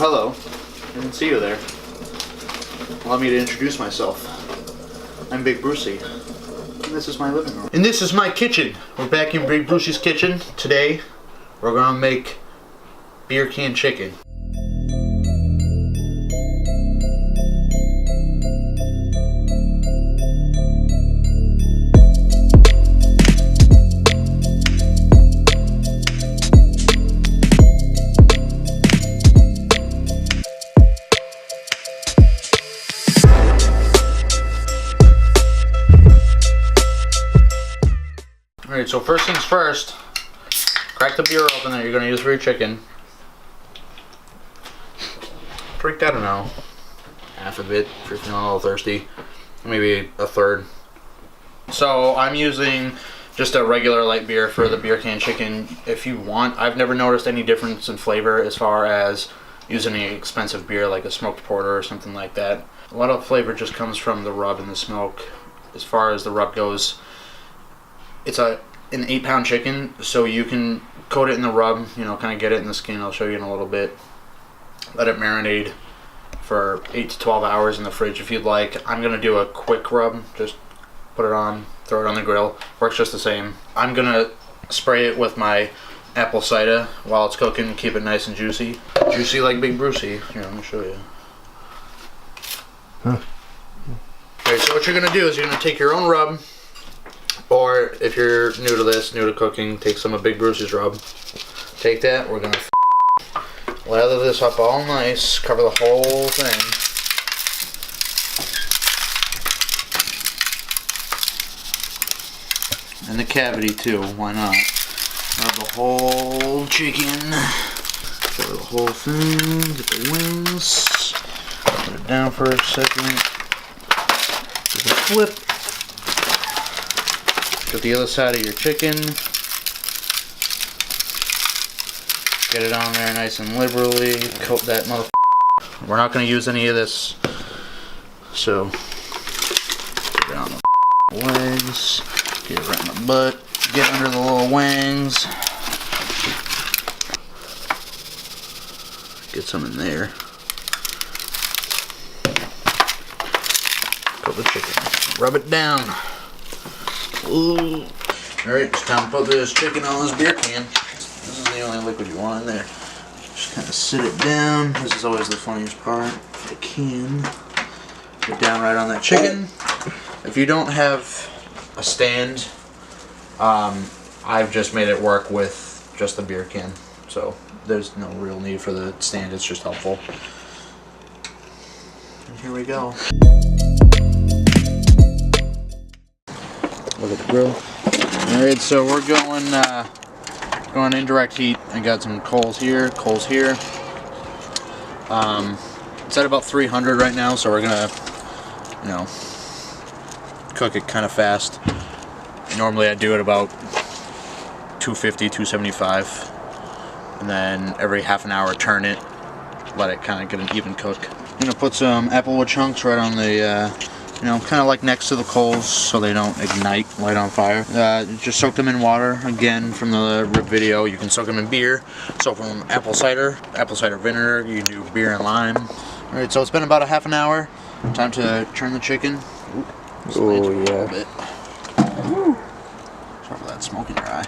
hello. I didn't see you there. Allow me to introduce myself. I'm Big Brucie, and this is my living room. And this is my kitchen. We're back in Big Brucie's kitchen. Today, we're gonna make beer can chicken. Alright, so first things first, crack the beer open that you're going to use for your chicken. Drink, I don't know, half of it if you're feeling a little thirsty, maybe a third. So I'm using just a regular light beer for the beer can chicken. If you want, I've never noticed any difference in flavor as far as using any expensive beer like a smoked porter or something like that. A lot of flavor just comes from the rub and the smoke. As far as the rub goes, it's an 8-pound chicken, so you can coat it in the rub, you know, kind of get it in the skin. I'll show you in a little bit. Let it marinate for 8 to 12 hours in the fridge if you'd like. I'm going to do a quick rub, just put it on, throw it on the grill. Works just the same. I'm going to spray it with my apple cider while it's cooking, keep it nice and juicy. Juicy like Big Brucie. Here, let me show you. Huh. Alright, so what you're going to do is you're going to take your own rub, or if you're new to this, new to cooking, take some of Big Brucie's rub. Take that, we're going to lather this up all nice, cover the whole thing. And the cavity too, why not? Rub the whole chicken, cover the whole thing, get the wings, put it down for a second, give it a flip. Get the other side of your chicken. Get it on there nice and liberally. Coat that motherfucker. We're not going to use any of this. So, get it on the legs. Get it right in the butt. Get under the little wings. Get some in there. Coat the chicken. Rub it down. Ooh. Alright, it's time to put this chicken on this beer can. This is the only liquid you want in there. Just kind of sit it down. This is always the funniest part. If I can. Get down right on that chicken. If you don't have a stand, I've just made it work with just the beer can. So there's no real need for the stand. It's just helpful. And here we go. Look at the grill. Alright, so we're going indirect heat. I got some coals here. It's at about 300 right now, so we're gonna, you know, cook it kind of fast. Normally I do it about 250, 275, and then every half an hour turn it, let it kind of get an even cook. I'm gonna put some applewood chunks right on the you know, kind of like next to the coals so they don't ignite, light on fire. Just soak them in water. Again, from the rib video, you can soak them in beer. Soak them in apple cider vinegar. You can do beer and lime. Alright, so it's been about a half an hour. Time to turn the chicken. Oh, yeah. A bit. Sorry for that smoke in your eye.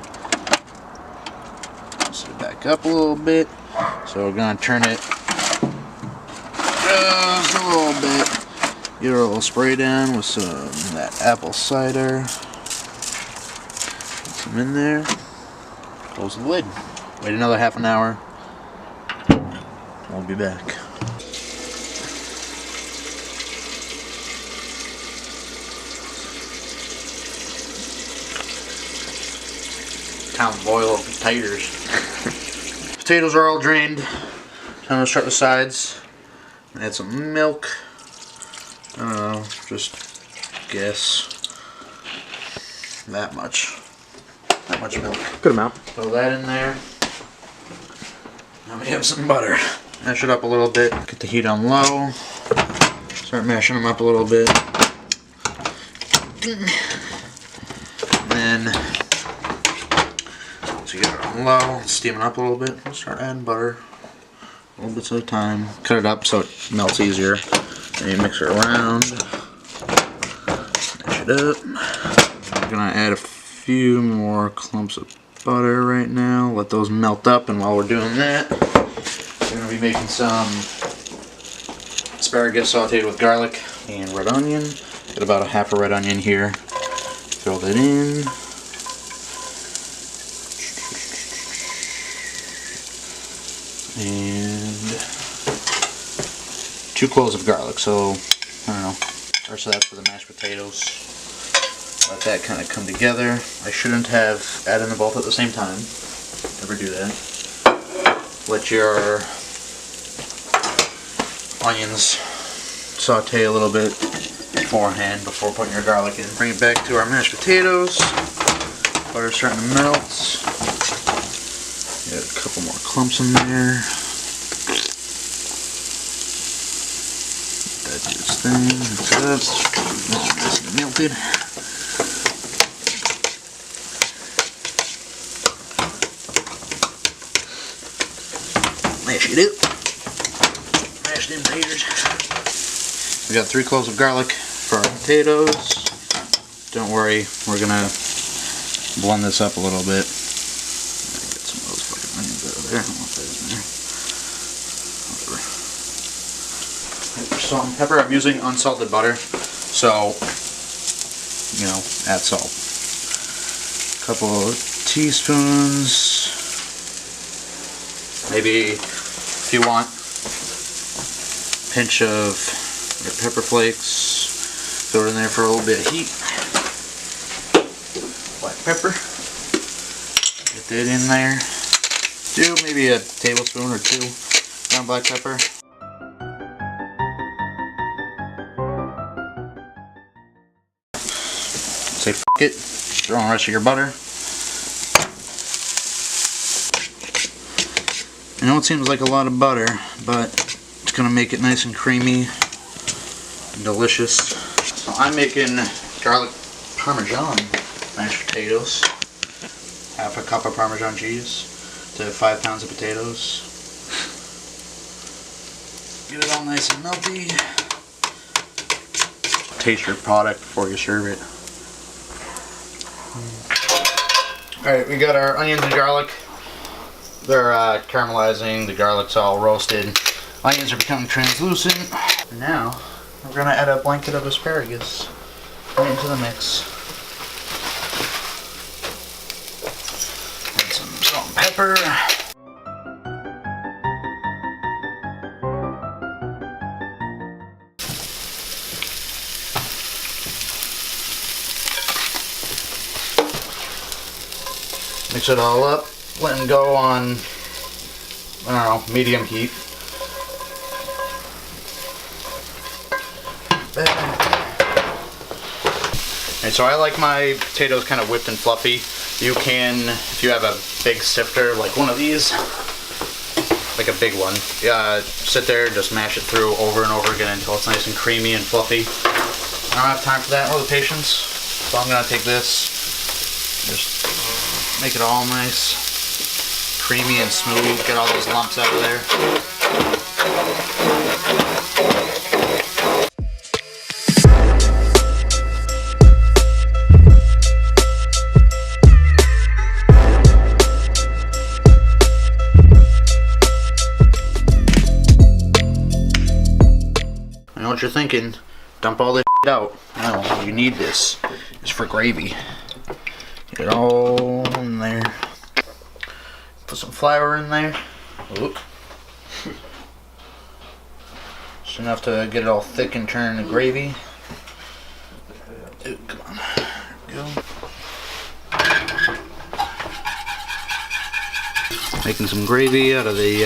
Set it back up a little bit. So we're going to turn it just a little bit. Get a little spray down with some of that apple cider. Put some in there. Close the lid. Wait another half an hour. We'll be back. Time to boil up potatoes. Potatoes are all drained. Time to start the sides. Add some milk. I don't know, just guess. That much milk. Good amount. Throw that in there. Now we have some butter. Mash it up a little bit. Get the heat on low. Start mashing them up a little bit. And then, once you get it on low, steaming up a little bit, we'll start adding butter. A little bits at a time. Cut it up so it melts easier. And you mix it around. Mash it up. I'm gonna add a few more clumps of butter right now. Let those melt up, and while we're doing that, we're gonna be making some asparagus sauteed with garlic and red onion. Got about a half a red onion here. Throw that in. And 2 cloves of garlic. So, I don't know. Rest of that's for the mashed potatoes. Let that kind of come together. I shouldn't have added them both at the same time. Never do that. Let your onions saute a little bit beforehand before putting your garlic in. Bring it back to our mashed potatoes. Butter's starting to melt. Got a couple more clumps in there. Let that do its thing. Mix it up. That's nice and melted. Mash it up. Mash them taters. We got 3 cloves of garlic for our potatoes. Don't worry, we're gonna blend this up a little bit. Get some of those fucking onions out of there. I don't want that in there. Whatever. Salt and pepper. I'm using unsalted butter, so you know, add salt. A couple of teaspoons. Maybe if you want, pinch of your pepper flakes. Throw it in there for a little bit of heat. Black pepper. Get that in there. Do maybe a tablespoon or 2 ground black pepper. Say f it. Throw in the rest of your butter. I know it seems like a lot of butter, but it's going to make it nice and creamy and delicious. So I'm making garlic parmesan mashed potatoes. Half a cup of Parmesan cheese to 5 pounds of potatoes. Get it all nice and melty. Taste your product before you serve it. Alright, we got our onions and garlic. They're caramelizing, the garlic's all roasted. Onions are becoming translucent. And now, we're going to add a blanket of asparagus right into the mix. Add some salt and pepper. Mix it all up. Let them go on, I don't know, medium heat. And so I like my potatoes kind of whipped and fluffy. You can, if you have a big sifter, like one of these, like a big one, sit there, just mash it through over and over again until it's nice and creamy and fluffy. I don't have time for that or the patience, so I'm going to take this, just make it all nice, creamy and smooth, get all those lumps out of there. I know what you're thinking, dump all this out. No, you need this. It's for gravy. Get it all in there. Put some flour in there. Oop. Just enough to get it all thick and turn into gravy. Ooh, come on. There we go. Making some gravy out of the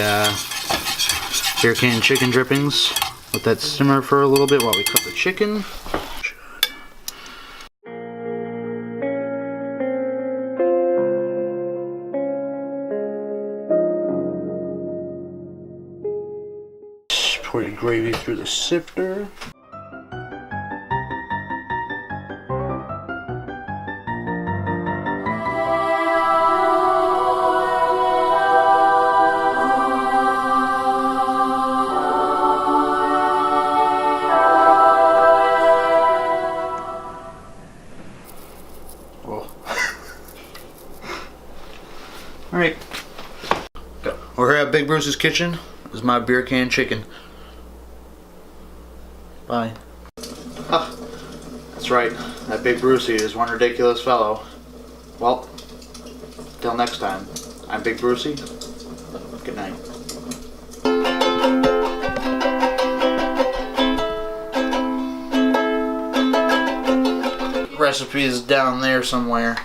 beer can chicken drippings. Let that simmer for a little bit while we cook the chicken. Pour your gravy through the sifter. Alright. We're here at Big Bruce's kitchen. This is my beer can chicken. Bye. Ah, that's right. That Big Brucie is one ridiculous fellow. Well, till next time. I'm Big Brucie. Good night. Recipe is down there somewhere.